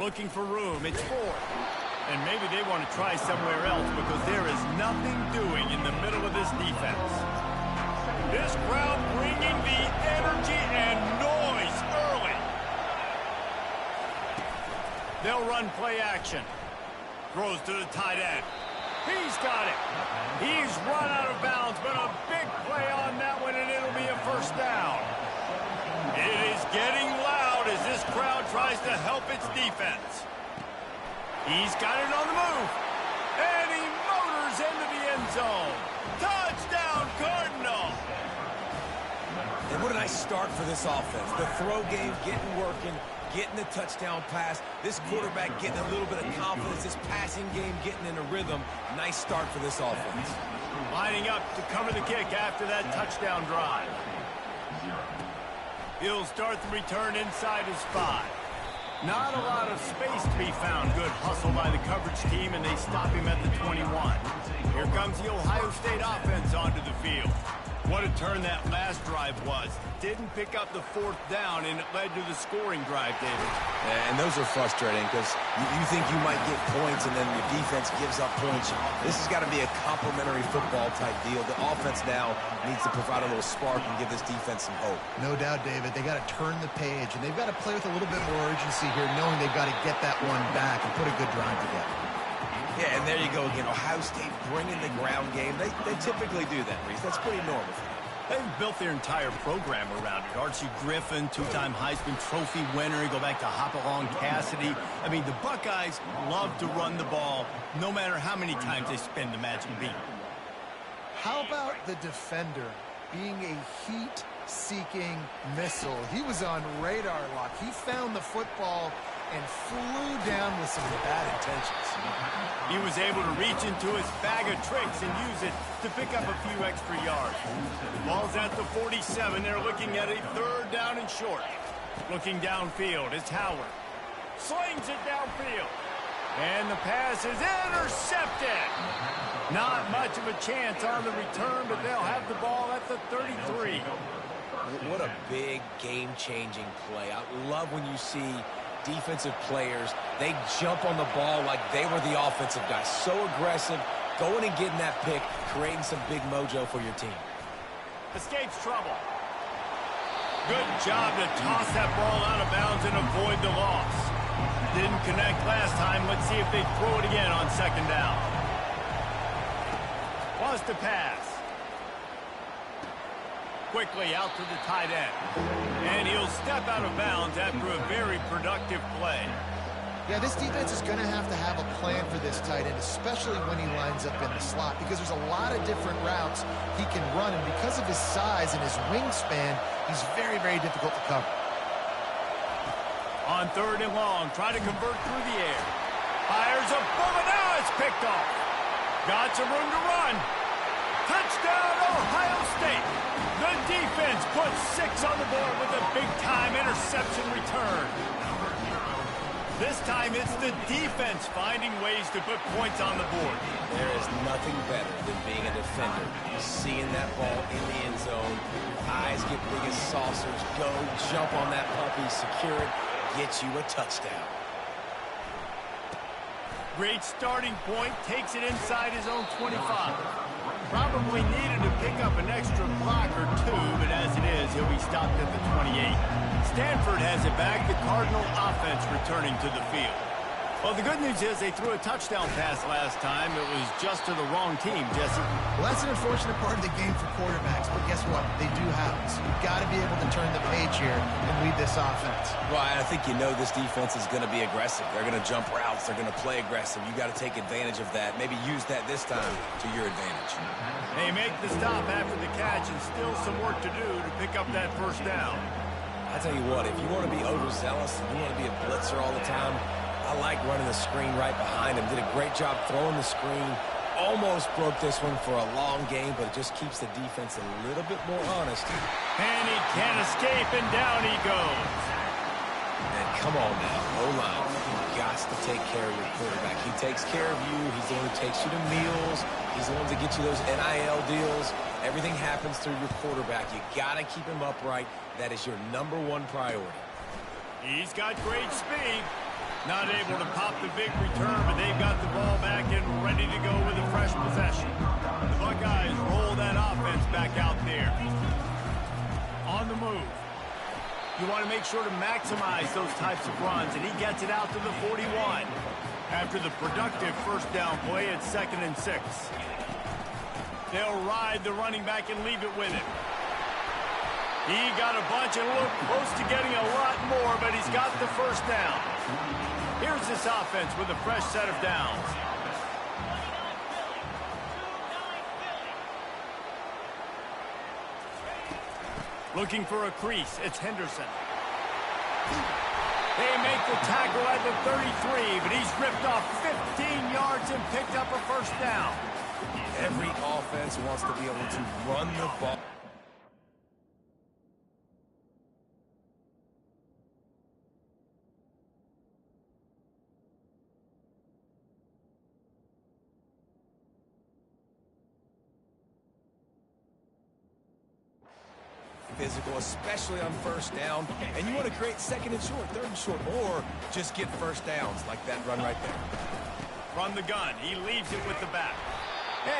Looking for room. It's fourth. And maybe they want to try somewhere else because there is nothing doing in the middle of this defense. This crowd bringing the energy and noise early. They'll run play action. Throws to the tight end. He's got it. He's run out of bounds, but a big play on that one, and it'll be a first down. It is getting loud as this crowd tries to help its defense. He's got it on the move. And he motors into the end zone. Touchdown, Cardinal. And what a nice start for this offense. The throw game getting working, getting the touchdown pass. This quarterback getting a little bit of confidence. This passing game getting in a rhythm. Nice start for this offense. Lining up to cover the kick after that touchdown drive. He'll start the return inside his 5. Not a lot of space to be found. Good hustle by the coverage team, and they stop him at the 21. Here comes the Ohio State offense onto the field. What a turn that last drive was. Didn't pick up the fourth down, and it led to the scoring drive, David. Yeah, and those are frustrating because you think you might get points, and then your defense gives up points. This has got to be a complementary football type deal. The offense now needs to provide a little spark and give this defense some hope. No doubt, David. They got to turn the page, and they've got to play with a little bit more urgency here, knowing they've got to get that one back and put a good drive together. Yeah, and there you go again. Ohio State bringing the ground game. They typically do that, Reese. That's pretty normal for them. They've built their entire program around it. Archie Griffin, 2-time Heisman Trophy winner. You go back to Hopalong Cassidy. I mean, the Buckeyes love to run the ball no matter how many times they spin the magic beat. How about the defender being a heat-seeking missile? He was on radar lock. He found the football and flew down with some bad intentions. He was able to reach into his bag of tricks and use it to pick up a few extra yards. Ball's at the 47. They're looking at a third down and short. Looking downfield, it's Howard. Slings it downfield. And the pass is intercepted. Not much of a chance on the return, but they'll have the ball at the 33. What a big game-changing play. I love when you see defensive players, they jump on the ball like they were the offensive guys. So aggressive, going and getting that pick, creating some big mojo for your team. Escapes trouble. Good job to toss that ball out of bounds and avoid the loss. Didn't connect last time. Let's see if they throw it again on second down. Wants to pass. Quickly out to the tight end. And he'll step out of bounds after a very productive play. Yeah, this defense is going to have a plan for this tight end, especially when he lines up in the slot, because there's a lot of different routes he can run, and because of his size and his wingspan, he's very, very difficult to cover. On third and long, trying to convert through the air. Fires a bullet. Now it's picked off. Got some room to run. Touchdown, Ohio State. The defense puts 6 on the board with a big-time interception return. This time it's the defense finding ways to put points on the board. There is nothing better than being a defender. Seeing that ball in the end zone, eyes get big as saucers, go, jump on that puppy, secure it, get you a touchdown. Great starting point, takes it inside his own 25. Probably needed to pick up an extra block or two, but as it is, he'll be stopped at the 28. Stanford has it back, the Cardinal offense returning to the field. Well, the good news is they threw a touchdown pass last time. It was just to the wrong team, Jesse. Well, that's an unfortunate part of the game for quarterbacks, but guess what? They do have it. So you've got to be able to turn the page here and lead this offense. Well, I think you know this defense is going to be aggressive. They're going to jump routes. They're going to play aggressive. You got to take advantage of that. Maybe use that this time to your advantage. They make the stop after the catch and still some work to do to pick up that first down. I tell you what, if you want to be overzealous and you want to be a blitzer all the time, I like running the screen right behind him. Did a great job throwing the screen. Almost broke this one for a long game, but it just keeps the defense a little bit more honest. And he can't escape, and down he goes. And come on now, O-line. You've got to take care of your quarterback. He takes care of you. He's the one who takes you to meals. He's the one that gets you those NIL deals. Everything happens through your quarterback. You got to keep him upright. That is your #1 priority. He's got great speed. Not able to pop the big return, but they've got the ball back and ready to go with a fresh possession. The Buckeyes roll that offense back out there. On the move. You want to make sure to maximize those types of runs, and he gets it out to the 41. After the productive first down play, it's 2nd and 6. They'll ride the running back and leave it with him. He got a bunch and looked close to getting a lot more, but he's got the first down. Here's this offense with a fresh set of downs. Looking for a crease, it's Henderson. They make the tackle at the 33, but he's ripped off 15 yards and picked up a first down. Every offense wants to be able to run the ball. Physical, especially on first down, and you want to create 2nd and short, 3rd and short, or just get first downs like that run right there. From the gun, he leaves it with the back.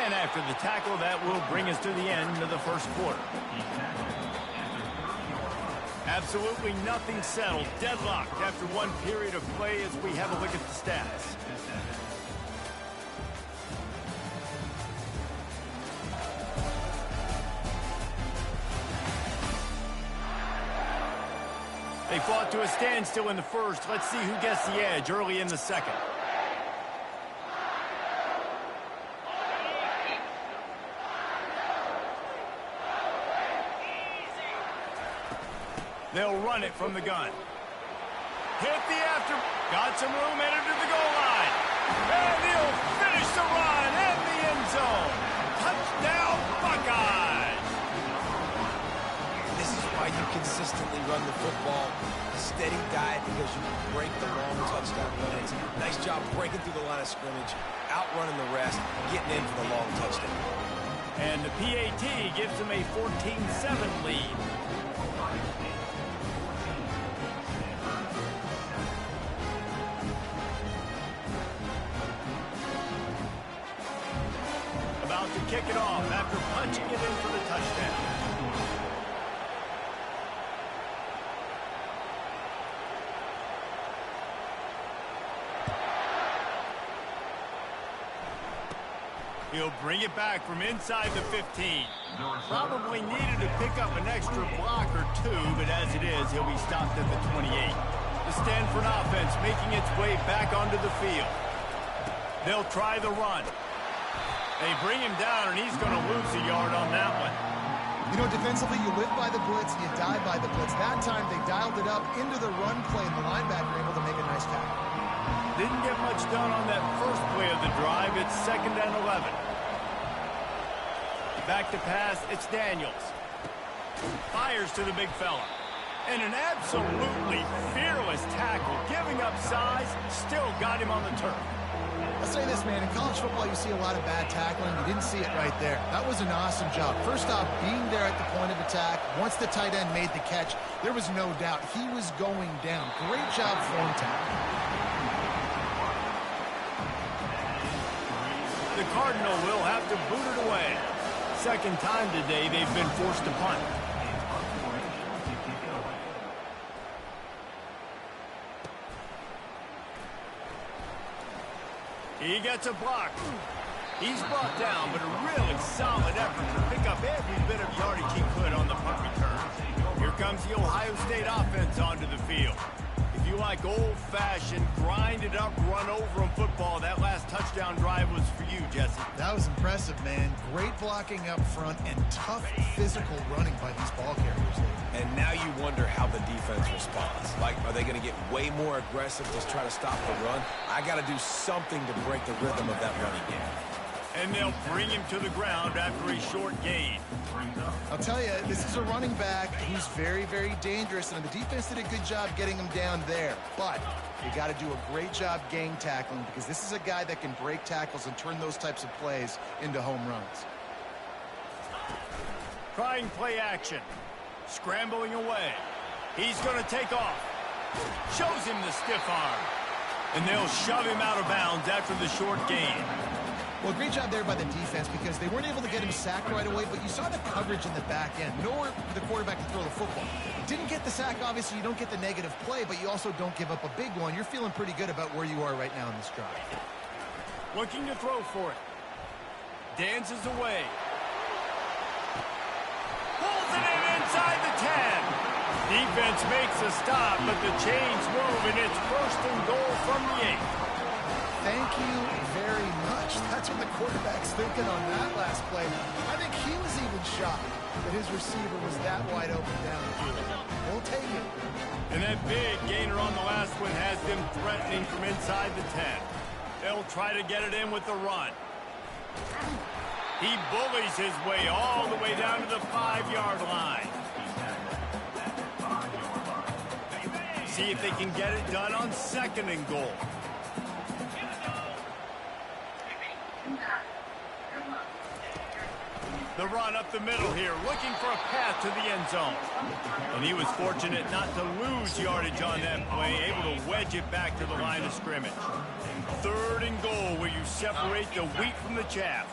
And after the tackle, that will bring us to the end of the first quarter. Absolutely nothing settled, deadlocked after one period of play as we have a look at the stats. They fought to a standstill in the first. Let's see who gets the edge early in the second. They'll run it from the gun. Hit the after. Got some room, headed to the goal line. And he'll finish the run in the end zone. Touchdown, Buckeyes. This is why you consistently run the football. A steady diet because you can break the long touchdown runs. Nice job breaking through the line of scrimmage, outrunning the rest, getting in for the long touchdown. And the PAT gives them a 14-7 lead. About to kick it off after punching it in for the touchdown. He'll bring it back from inside the 15. Probably needed to pick up an extra block or two, but as it is, he'll be stopped at the 28. The Stanford offense making its way back onto the field. They'll try the run. They bring him down, and he's going to lose a yard on that one. You know, defensively, you live by the blitz, you die by the blitz. That time, they dialed it up into the run play, and the linebacker able to make a nice tackle. Didn't get much done on that first play of the drive. It's 2nd and 11. Back to pass, it's Daniels. Fires to the big fella. And an absolutely fearless tackle. Giving up size, still got him on the turf. I'll say this, man. In college football, you see a lot of bad tackling. You didn't see it right there. That was an awesome job. First off, being there at the point of attack. Once the tight end made the catch, there was no doubt he was going down. Great job form tackle. The Cardinal will have to boot it away. Second time today they've been forced to punt. He gets a block. He's brought down, but a really solid effort to pick up every bit of yardage he could on the punt return. Here comes the Ohio State offense onto the field. If you like old-fashioned, grind-it-up, run-over-'em football, that last touchdown drive was for you, Jesse. That was impressive, man. Great blocking up front and tough physical running by these ball carriers. And now you wonder how the defense responds. Like, are they going to get way more aggressive, just try to stop the run? I got to do something to break the rhythm of that running game. And they'll bring him to the ground after a short gain. I'll tell you, this is a running back who's very, very dangerous, and the defense did a good job getting him down there. But you got to do a great job gang tackling because this is a guy that can break tackles and turn those types of plays into home runs. Trying play action. Scrambling away. He's going to take off. Shows him the stiff arm. And they'll shove him out of bounds after the short gain. Well, great job there by the defense because they weren't able to get him sacked right away, but you saw the coverage in the back end. Nowhere for the quarterback to throw the football. Didn't get the sack, obviously. You don't get the negative play, but you also don't give up a big one. You're feeling pretty good about where you are right now in this drive. Looking to throw for it. Dances away. Pulls it in inside the 10. Defense makes a stop, but the chains move, and it's 1st and goal from the 8. Thank you very much. That's what the quarterback's thinking on that last play. I think he was even shocked that his receiver was that wide open downfield. We'll take it. And that big gainer on the last one has them threatening from inside the 10. They'll try to get it in with the run. He bullies his way all the way down to the 5-yard line. See if they can get it done on 2nd and goal. The run up the middle here, looking for a path to the end zone. And he was fortunate not to lose yardage on that play, able to wedge it back to the line of scrimmage. 3rd and goal, where you separate the wheat from the chaff.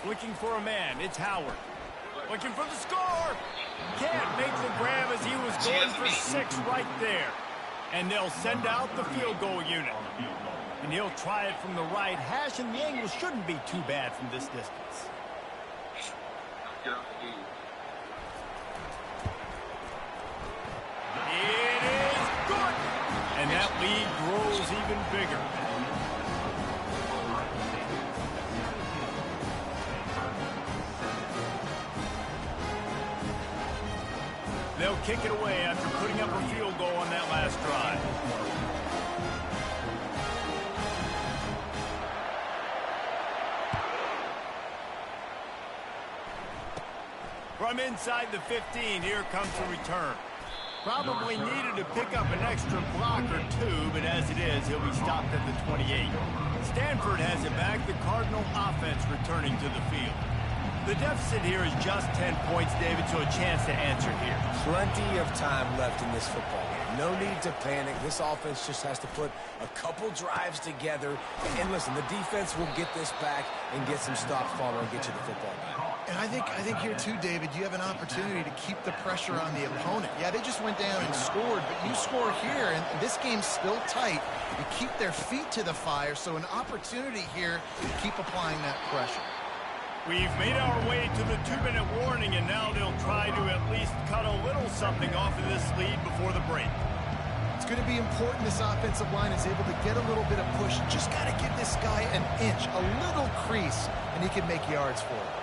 Looking for a man, it's Howard. Looking for the score. Can't make the grab as he was going for 6 right there. And they'll send out the field goal unit. And he'll try it from the right hash, and the angle shouldn't be too bad from this distance. It is good. And that lead grows even bigger. They'll kick it away after putting up a field goal on that last drive. From inside the 15, here comes the return. Probably needed to pick up an extra block or 2, but as it is, he'll be stopped at the 28. Stanford has it back, the Cardinal offense returning to the field. The deficit here is just 10 points, David, so a chance to answer here. Plenty of time left in this football game. No need to panic. This offense just has to put a couple drives together. And listen, the defense will get this back and get some stops following and get you the football back. And I think here too, David, you have an opportunity to keep the pressure on the opponent. Yeah, they just went down and scored, but you score here, and this game's still tight. You keep their feet to the fire, so an opportunity here to keep applying that pressure. We've made our way to the 2-minute warning, and now they'll try to at least cut a little something off of this lead before the break. It's going to be important this offensive line is able to get a little bit of push. Just got to give this guy an inch, a little crease, and he can make yards for it.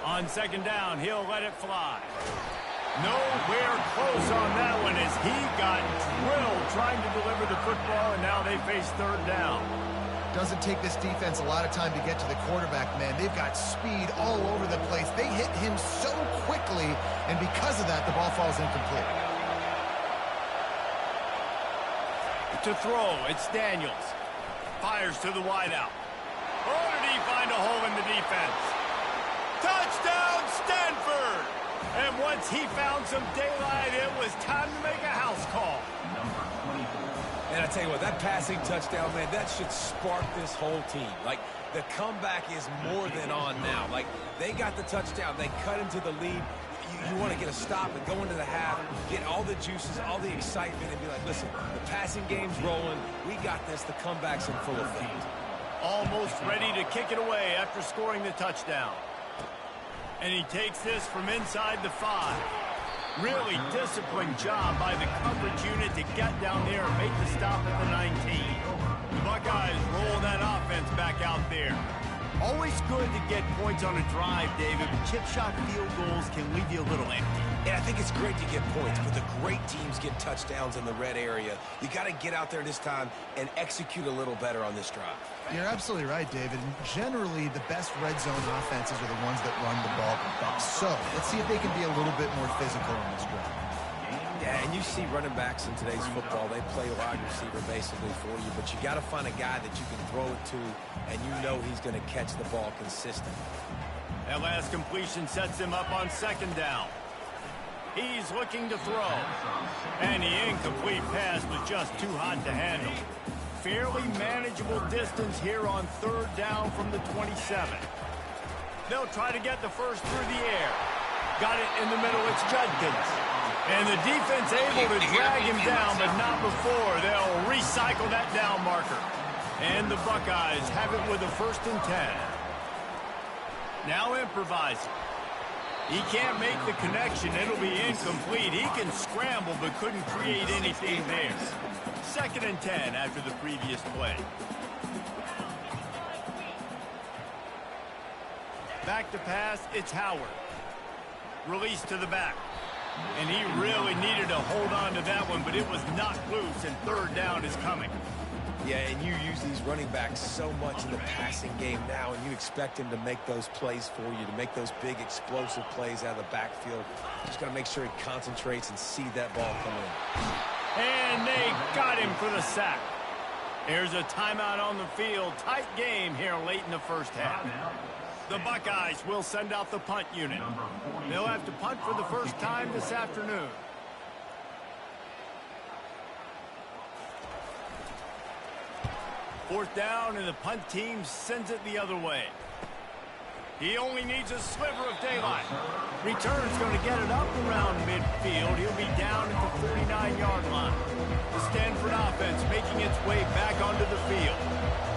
On 2nd down, he'll let it fly. Nowhere close on that one as he got drilled trying to deliver the football, and now they face 3rd down. Doesn't take this defense a lot of time to get to the quarterback, man. They've got speed all over the place. They hit him so quickly, and because of that, the ball falls incomplete. To throw, it's Daniels. Fires to the wideout. Oh, did he find a hole in the defense? Touchdown, Stanford! And once he found some daylight, it was time to make a house call. And I tell you what, that passing touchdown, man, that should spark this whole team. Like, the comeback is more than on now. Like, they got the touchdown. They cut into the lead. You want to get a stop and go into the half, get all the juices, all the excitement, and be like, listen, the passing game's rolling. We got this. The comeback's in full effect. Almost ready to kick it away after scoring the touchdown. And he takes this from inside the 5. Really disciplined job by the coverage unit to get down there and make the stop at the 19. The Buckeyes roll that offense back out there. Always good to get points on a drive, David, but chip shot field goals can leave you a little empty. And I think it's great to get points, but the great teams get touchdowns in the red area. You got to get out there this time and execute a little better on this drive. You're absolutely right, David. And generally, the best red zone offenses are the ones that run the ball the best. So let's see if they can be a little bit more physical on this drive. Yeah, and you see running backs in today's football, they play wide receiver basically for you, but you got to find a guy that you can throw it to, and you know he's going to catch the ball consistently. That last completion sets him up on 2nd down. He's looking to throw. And the incomplete pass was just too hot to handle. Fairly manageable distance here on 3rd down from the 27. They'll try to get the first through the air. Got it in the middle. It's Judkins. And the defense able to drag him down, but not before. They'll recycle that down marker. And the Buckeyes have it with a 1st and 10. Now improvising. He can't make the connection. It'll be incomplete. He can scramble, but couldn't create anything there. 2nd and 10 after the previous play. Back to pass, it's Howard. Release to the back. And he really needed to hold on to that one, but it was knocked loose, and 3rd down is coming. Yeah, and you use these running backs so much in the passing game now, and you expect him to make those plays for you, to make those big explosive plays out of the backfield. Just got to make sure he concentrates and see that ball come in. And they got him for the sack. Here's a timeout on the field. Tight game here late in the 1st half. The Buckeyes will send out the punt unit. They'll have to punt for the first time this afternoon. Fourth down, and the punt team sends it the other way. He only needs a sliver of daylight. Return's going to get it up around midfield. He'll be down at the 49-yard line. The Stanford offense making its way back onto the field.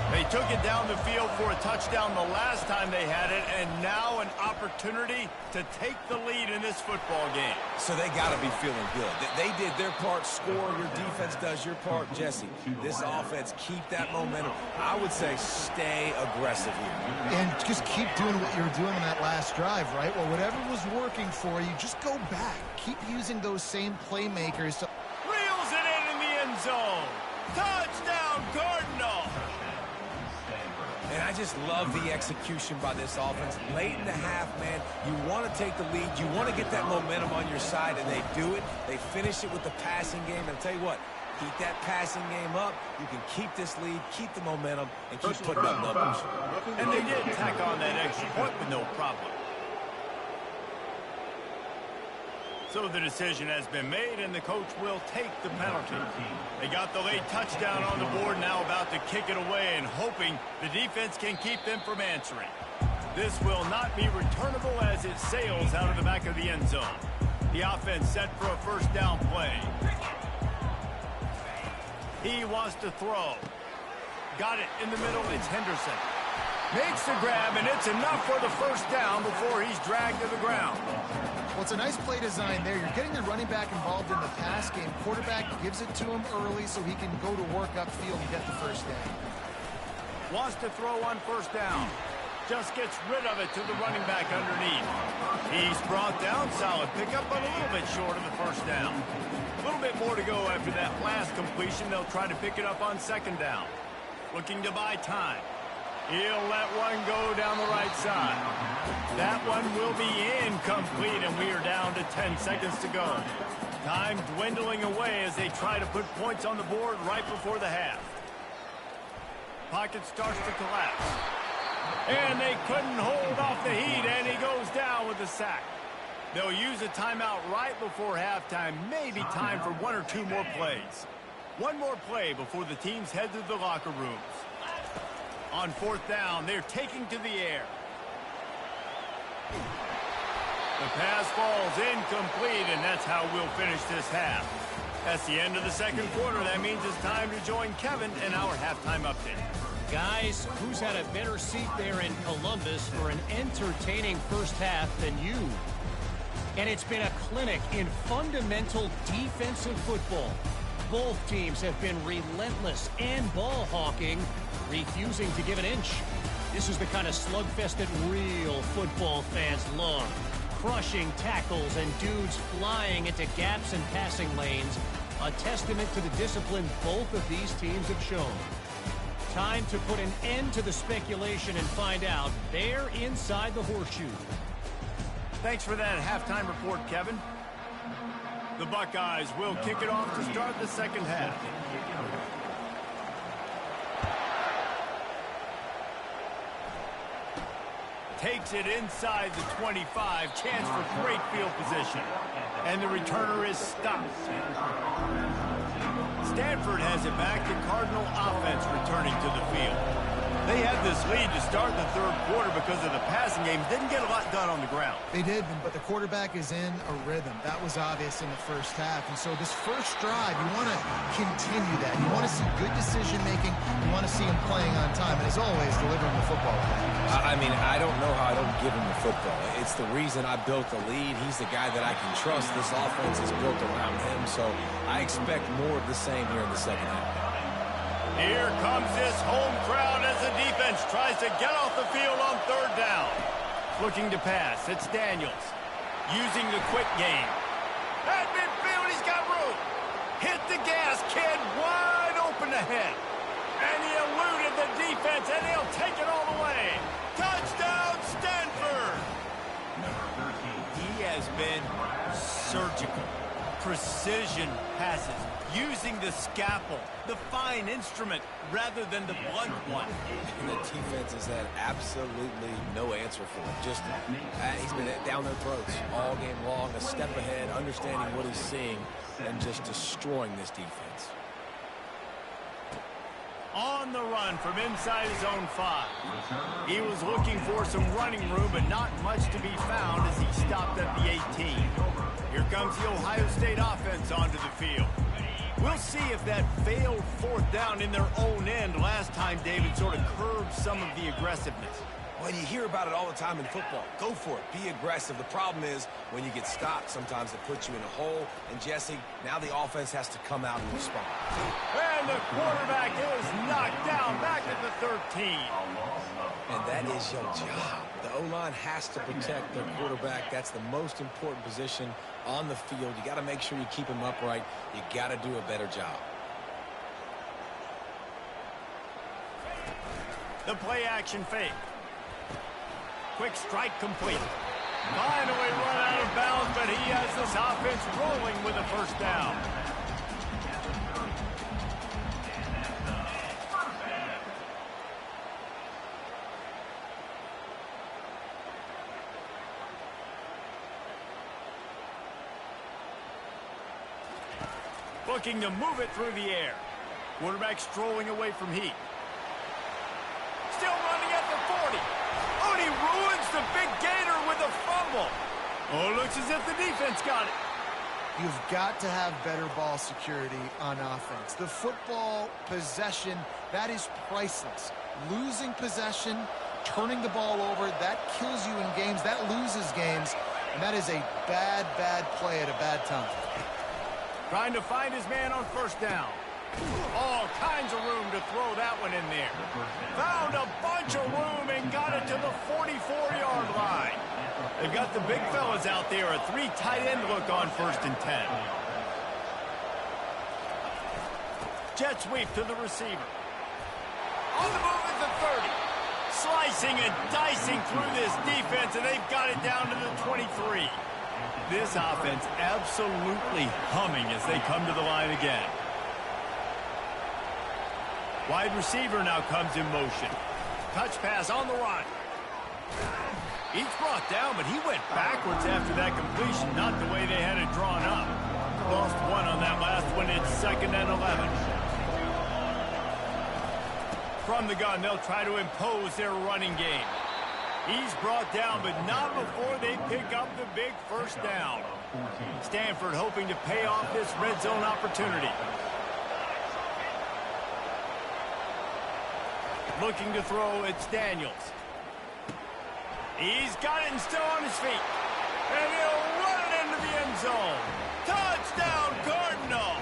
They took it down the field for a touchdown the last time they had it, and now an opportunity to take the lead in this football game. So they got to be feeling good. They did their part, score. Your defense does your part, Jesse. This offense, keep that momentum. I would say stay aggressive here. And just keep doing what you were doing on that last drive, right? Well, whatever was working for you, just go back. Keep using those same playmakers. Reels it in the end zone. Touchdown, Cardinal. And I just love the execution by this offense. Late in the half, man, you want to take the lead. You want to get that momentum on your side, and they do it. They finish it with the passing game. And I'll tell you what, keep that passing game up. You can keep this lead, keep the momentum, and keep putting up numbers. And they did tack on that extra point with no problem. So the decision has been made, and the coach will take the penalty. They got the late touchdown on the board, now about to kick it away and hoping the defense can keep them from answering. This will not be returnable as it sails out of the back of the end zone. The offense set for a 1st down play. He wants to throw. Got it in the middle. It's Henderson. Makes the grab, and it's enough for the 1st down before he's dragged to the ground. Well, it's a nice play design there. You're getting the running back involved in the pass game. Quarterback gives it to him early so he can go to work upfield and get the 1st down. Wants to throw on 1st down. Just gets rid of it to the running back underneath. He's brought down. Solid pickup, but a little bit short of the 1st down. A little bit more to go after that last completion. They'll try to pick it up on 2nd down. Looking to buy time. He'll let one go down the right side. That one will be incomplete, and we are down to 10 seconds to go. Time dwindling away as they try to put points on the board right before the half. Pocket starts to collapse. And they couldn't hold off the heat, and he goes down with the sack. They'll use a timeout right before halftime. Maybe time for 1 or 2 more plays. One more play before the teams head to the locker rooms. On 4th down, they're taking to the air. The pass falls incomplete, and that's how we'll finish this half. That's the end of the 2nd quarter. That means it's time to join Kevin in our halftime update. Guys, who's had a better seat there in Columbus for an entertaining 1st half than you? And it's been a clinic in fundamental defensive football. Both teams have been relentless and ball hawking, refusing to give an inch. This is the kind of slugfest that real football fans love. Crushing tackles and dudes flying into gaps and passing lanes. A testament to the discipline both of these teams have shown. Time to put an end to the speculation and find out they're inside the horseshoe. Thanks for that halftime report, Kevin. The Buckeyes will kick it off to start the 2nd half. takes it inside the 25. Chance for great field position. And the returner is stopped. Stanford has it back. The Cardinal offense returning to the field. They had this lead to start the third quarter because of the passing game. Didn't get a lot done on the ground. They did, but the quarterback is in a rhythm. That was obvious in the first half. And so this first drive, you want to continue that. You want to see good decision-making. You want to see him playing on time. And as always, delivering the football. I mean, I don't know how I don't give him the football. It's the reason I built the lead. He's the guy that I can trust. This offense is built around him, so I expect more of the same here in the second half. Here comes this home crowd as the defense tries to get off the field on third down. Looking to pass, it's Daniels. Using the quick game. At midfield, he's got room. Hit the gas, kid, wide open ahead. And he eluded the defense, and he'll take it all the way. Touchdown, Stanford! He has been surgical. Precision passes. Using the scalpel, the fine instrument, rather than the blunt one. And the defense has had absolutely no answer for him. Just, he's been down their throats all game long, a step ahead, understanding what he's seeing, and just destroying this defense. On the run from inside his own 5. He was looking for some running room, but not much to be found as he stopped at the 18. Here comes the Ohio State offense onto the field. We'll see if that failed fourth down in their own end last time, David, sort of curbed some of the aggressiveness. Well, you hear about it all the time in football. Go for it. Be aggressive. The problem is when you get stopped, sometimes it puts you in a hole. And, Jesse, now the offense has to come out and respond. And the quarterback is knocked down back at the 13. And that is your job. The O-line has to protect their quarterback. That's the most important position on the field. You got to make sure you keep him upright. You got to do a better job. The play-action fake. Quick strike complete. Finally run out of bounds, but he has this offense rolling with a first down. Looking to move it through the air. Quarterback strolling away from heat. Still running at the 40. Oh, and he ruins the big gainer with a fumble. Oh, it looks as if the defense got it. You've got to have better ball security on offense. The football possession, that is priceless. Losing possession, turning the ball over, that kills you in games, that loses games, and that is a bad, bad play at a bad time. Trying to find his man on first down. All kinds of room to throw that one in there. Found a bunch of room and got it to the 44-yard line. They've got the big fellas out there, a 3 tight end look on 1st and 10. Jet sweep to the receiver. On the move at the 30. Slicing and dicing through this defense, and they've got it down to the 23. This offense absolutely humming as they come to the line again. Wide receiver now comes in motion. Touch pass on the run. He's brought down, but he went backwards after that completion, not the way they had it drawn up. Lost one on that last one. It's 2nd and 11. From the gun, they'll try to impose their running game. He's brought down, but not before they pick up the big first down. Stanford hoping to pay off this red zone opportunity. Looking to throw, it's Daniels. He's got it and still on his feet. And he'll run it into the end zone. Touchdown, Cardinal!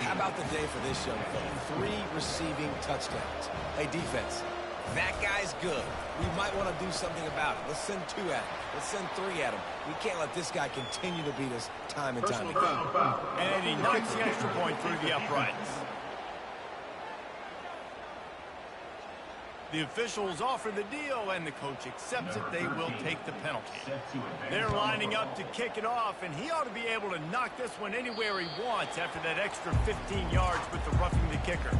How about the day for this young fella? 3 receiving touchdowns. Hey, defense, that guy's good. We might want to do something about it. Let's send 2 at him. Let's send 3 at him. We can't let this guy continue to beat us time and time again. And he knocks the extra point through the uprights. The officials offer the deal, and the coach accepts it. They will take the penalty. They're lining up to kick it off, and he ought to be able to knock this one anywhere he wants after that extra 15 yards with the roughing the kicker.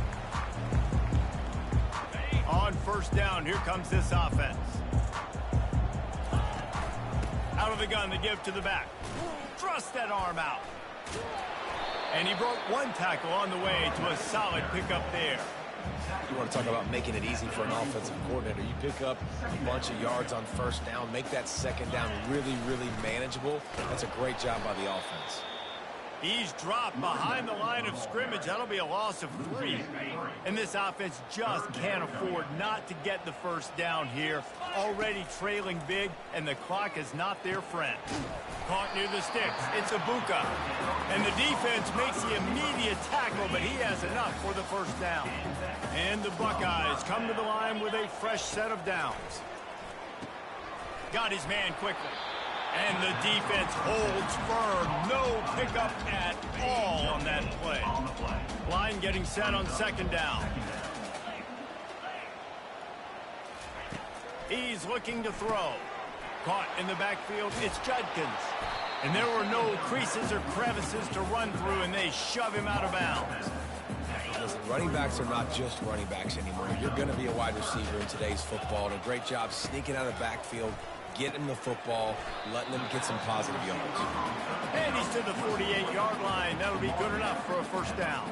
On first down, here comes this offense. Out of the gun, the give to the back. Thrust that arm out. And he broke one tackle on the way to a solid pickup there. You want to talk about making it easy for an offensive coordinator. You pick up a bunch of yards on first down, make that second down really, really manageable. That's a great job by the offense. He's dropped behind the line of scrimmage. That'll be a loss of 3. And this offense just can't afford not to get the first down here. Already trailing big, and the clock is not their friend. Caught near the sticks. It's Ibuka. And the defense makes the immediate tackle, but he has enough for the first down. And the Buckeyes come to the line with a fresh set of downs. Got his man quickly. And the defense holds firm. No pickup at all on that play. Line getting set on second down. He's looking to throw. Caught in the backfield, it's Judkins. And there were no creases or crevices to run through, and they shove him out of bounds. Listen, running backs are not just running backs anymore. You're going to be a wide receiver in today's football. And a great job sneaking out of the backfield, getting the football, letting them get some positive yards. And he's to the 48-yard line. That'll be good enough for a first down.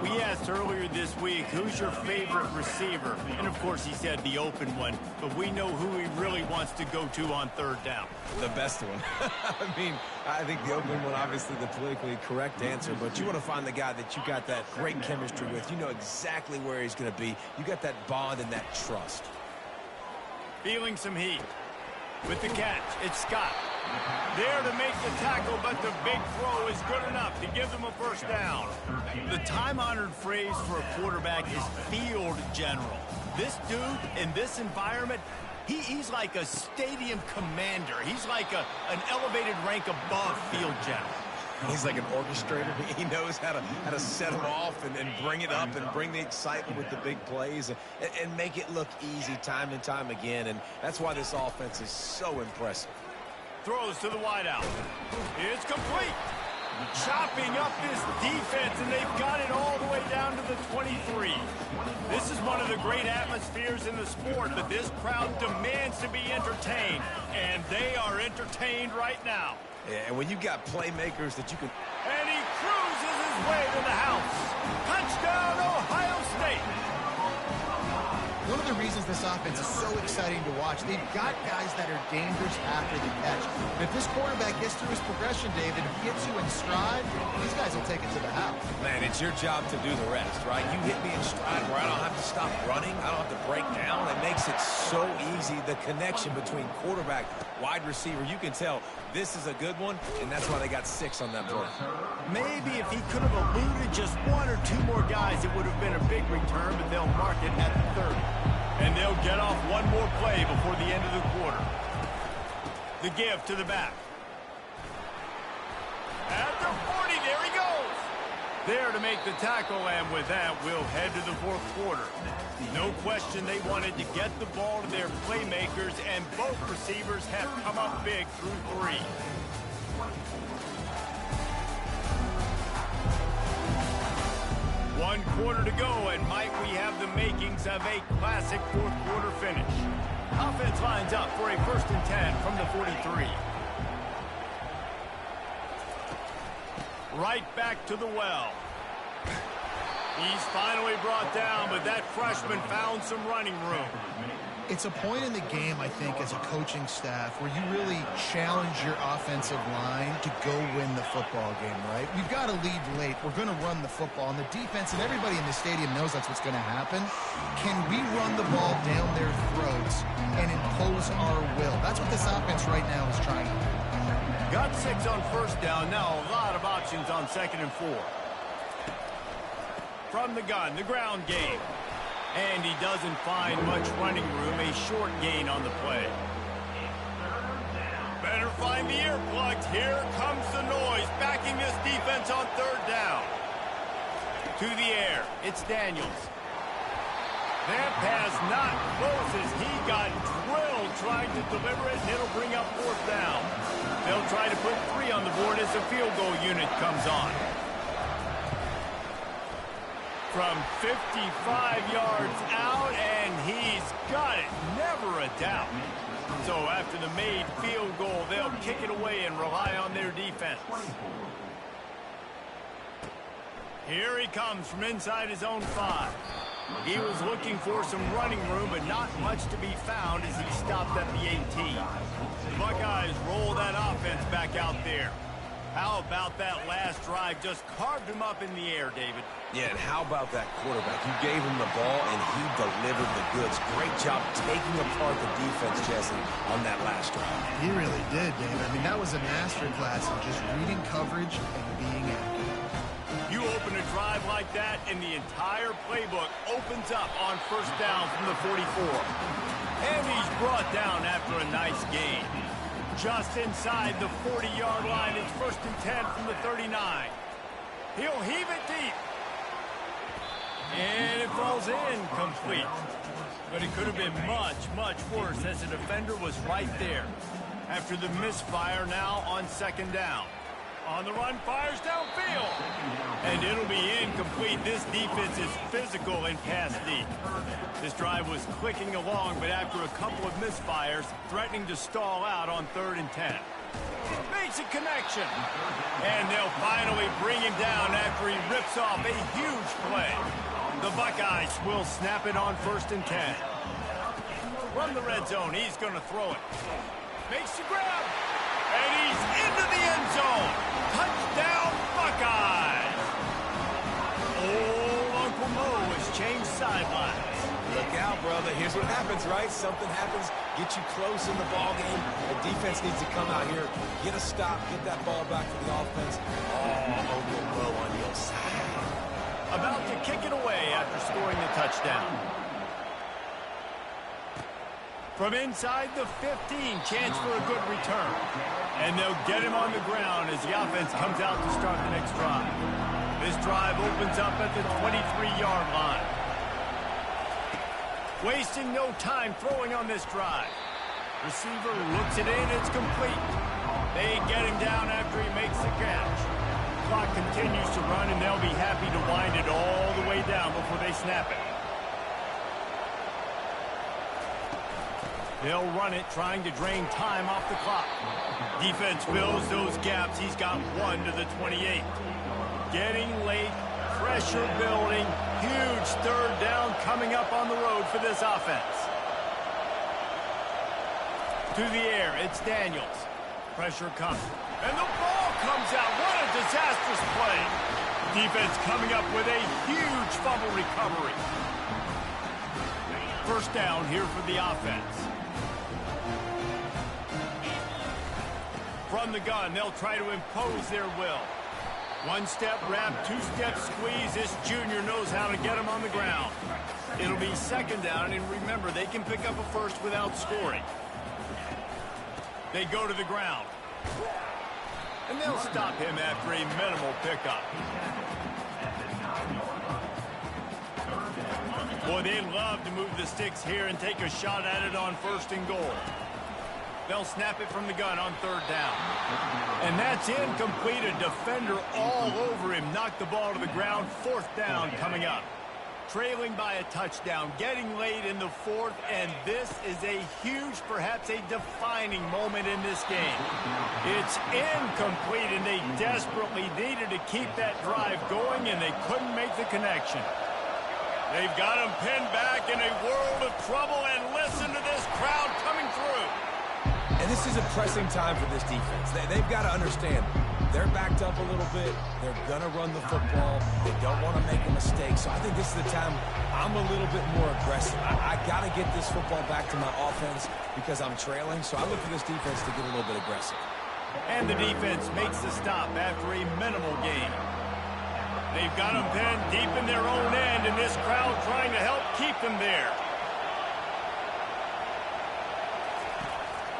We asked earlier this week, who's your favorite receiver? And, of course, he said the open one. But we know who he really wants to go to on third down. The best one. I mean, I think the open one, obviously the politically correct answer. But you want to find the guy that you got that great chemistry with. You know exactly where he's going to be. You got that bond and that trust. Feeling some heat. With the catch, it's Scott. There to make the tackle, but the big throw is good enough to give them a first down. The time-honored phrase for a quarterback is field general. This dude, in this environment, he's like a stadium commander. He's like an elevated rank above field general. He's like an orchestrator. He knows how to set them off and bring it up and bring the excitement with the big plays and make it look easy time and time again. And that's why this offense is so impressive. Throws to the wideout. It's complete. Chopping up this defense, and they've got it all the way down to the 23. This is one of the great atmospheres in the sport, but this crowd demands to be entertained, and they are entertained right now. Yeah, and when you got playmakers that you can... And he cruises his way to the house. Touchdown, Ohio State. One of the reasons this offense is so exciting to watch, they've got guys that are dangerous after the catch. And if this quarterback gets through his progression, David, and gets you in stride, these guys will take it to the house. Man, it's your job to do the rest, right? You hit me in stride where I don't have to stop running. I don't have to break down. It makes it so easy. The connection between quarterback, wide receiver, you can tell this is a good one, and that's why they got 6 on that play. Maybe if he could have eluded just 1 or 2 more guys, it would have been a big return, but they'll mark it at the 30. And they'll get off 1 more play before the end of the quarter. The give to the back. At the 40, there he goes. There to make the tackle, and with that, we'll head to the 4th quarter. No question they wanted to get the ball to their playmakers, and both receivers have come up big through 3. One quarter to go, and might we have the makings of a classic 4th quarter finish. Offense lines up for a 1st and 10 from the 43. Right back to the well. He's finally brought down, but that freshman found some running room. It's a point in the game, I think, as a coaching staff where you really challenge your offensive line to go win the football game, right? We've got to lead late. We're going to run the football. And the defense and everybody in the stadium knows that's what's going to happen. Can we run the ball down their throats and impose our will? That's what this offense right now is trying to do. Got 6 on first down. Now a lot of options on 2nd and 4. From the gun, the ground game. And he doesn't find much running room. A short gain on the play. Better find the earplugs. Here comes the noise, backing this defense on 3rd down. To the air, it's Daniels. That pass not close as he got drilled trying to deliver it, and it'll bring up 4th down. They'll try to put 3 on the board as the field goal unit comes on. From 55 yards out, and And he's got it. Never a doubt. So after the made field goal, they'll kick it away and rely on their defense. Here he comes from inside his own 5. He was looking for some running room, but not much to be found as he stopped at the 18. The Buckeyes roll that offense back out there. How about that last drive? Just carved him up in the air, David. Yeah, and how about that quarterback? You gave him the ball, and he delivered the goods. Great job taking apart the defense, Jesse, on that last drive. He really did, David. I mean, that was a masterclass in just reading coverage and being accurate. You open a drive like that, and the entire playbook opens up on first down from the 44. And he's brought down after a nice gain. Just inside the 40-yard line, it's 1st and 10 from the 39. He'll heave it deep. And it falls incomplete. But it could have been much, much worse as the defender was right there. After the misfire now on 2nd down. On the run, fires downfield. And it'll be incomplete. This defense is physical in pass deep. This drive was clicking along, but after a couple of misfires, threatening to stall out on 3rd and 10. Makes a connection. And they'll finally bring him down after he rips off a huge play. The Buckeyes will snap it on 1st and 10. From the red zone, he's going to throw it. Makes the grab. And he's into the end zone. Touchdown, Buckeyes. Old Uncle Mo has changed sidelines. Look out, brother. Here's what happens, right? Something happens, get you close in the ball game. The defense needs to come out here, get a stop, get that ball back to the offense. Oh, Uncle Mo on your side. About to kick it away after scoring the touchdown. From inside the 15, chance for a good return. And they'll get him on the ground as the offense comes out to start the next drive. This drive opens up at the 23-yard line. Wasting no time throwing on this drive. Receiver looks it in, it's complete. They get him down after he makes the catch. Clock continues to run, and they'll be happy to wind it all the way down before they snap it. They'll run it, trying to drain time off the clock. Defense fills those gaps. He's got 1 to the 28. Getting late, pressure building, huge 3rd down coming up on the road for this offense. To the air, it's Daniels. Pressure comes. And the ball comes out. What a disastrous play. Defense coming up with a huge fumble recovery. 1st down here for the offense. From the gun, they'll try to impose their will. 1-step wrap, 2-step squeeze. This junior knows how to get him on the ground. It'll be 2nd down, and remember, they can pick up a first without scoring. They go to the ground. And they'll stop him after a minimal pickup. Boy, they'd love to move the sticks here and take a shot at it on 1st and goal. They'll snap it from the gun on 3rd down. And that's incomplete. A defender all over him. Knocked the ball to the ground. 4th down coming up. Trailing by a touchdown. Getting late in the 4th. And this is a huge, perhaps a defining moment in this game. It's incomplete, and they desperately needed to keep that drive going, and they couldn't make the connection. They've got him pinned back in a world of trouble, and listen to this crowd coming through. And this is a pressing time for this defense. They've got to understand, they're backed up a little bit. They're going to run the football. They don't want to make a mistake. So I think this is the time I'm a little bit more aggressive. I got to get this football back to my offense because I'm trailing. So I look for this defense to get a little bit aggressive. And the defense makes the stop after a minimal gain. They've got them pinned deep in their own end, and this crowd trying to help keep them there.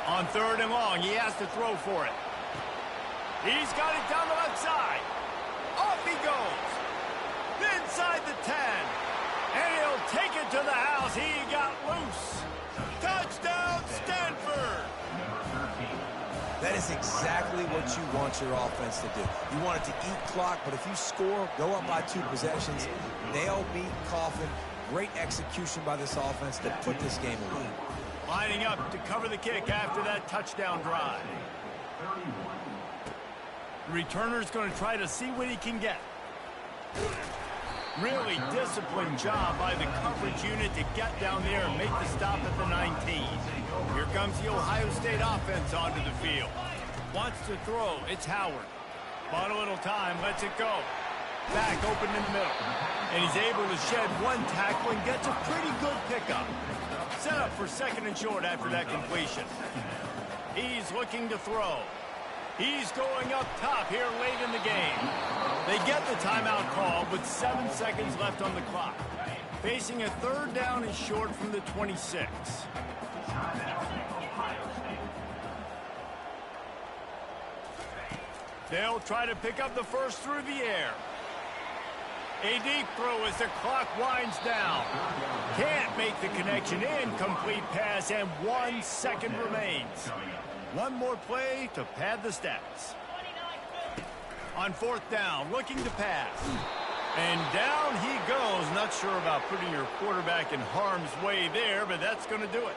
On 3rd and long, he has to throw for it. He's got it down the left side. Off he goes. Inside the 10. And he'll take it to the house. He got loose. Touchdown, Stanford. That is exactly what you want your offense to do. You want it to eat clock, but if you score, go up by 2 possessions, nail, beat, coffin, Great execution by this offense to put this game away. Lining up to cover the kick after that touchdown drive. The returner's going to try to see what he can get. Really disciplined job by the coverage unit to get down there and make the stop at the 19. Here comes the Ohio State offense onto the field. Wants to throw. It's Howard. Bought a little time. Lets it go. Back open in the middle. And he's able to shed one tackle and gets a pretty good pickup. Set up for second and short after that completion. He's looking to throw. He's going up top here late in the game. They get the timeout call with 7 seconds left on the clock. Facing a third down and short from the 26. They'll try to pick up the first through the air. A deep throw as the clock winds down. Can't make the connection. Incomplete pass, and 1 second remains. One more play to pad the stats. On fourth down, looking to pass. And down he goes. Not sure about putting your quarterback in harm's way there, but that's going to do it.